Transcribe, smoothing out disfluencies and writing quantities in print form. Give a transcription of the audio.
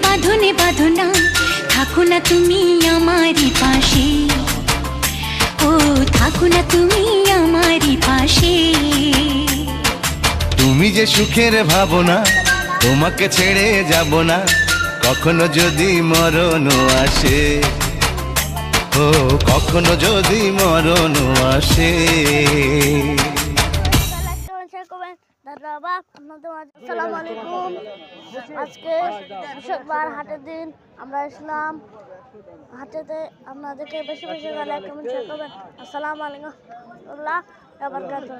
বাঁধনে বাঁধো না, থাকো না তুমি আমারই পাশে, ও থাকো না তুমি আমারই পাশে। তুমি যে সুখের ভাবনা, তোমাকে ছেড়ে যাব না, কখনো যদি মরণ আসে, ও কখনো যদি মরণ আসে। আসসালামু আলাইকুম। আজকে বৃহস্পতিবার, হাটের দিন। আমরা আসলাম হাটেতে, আপনাদেরকে বেশি বেশি লাইক কমেন্ট শেয়ার করবেন। আসসালামু আলাইকুম ওয়া রাহমাতুল্লাহি ওয়া বারাকাতুহু।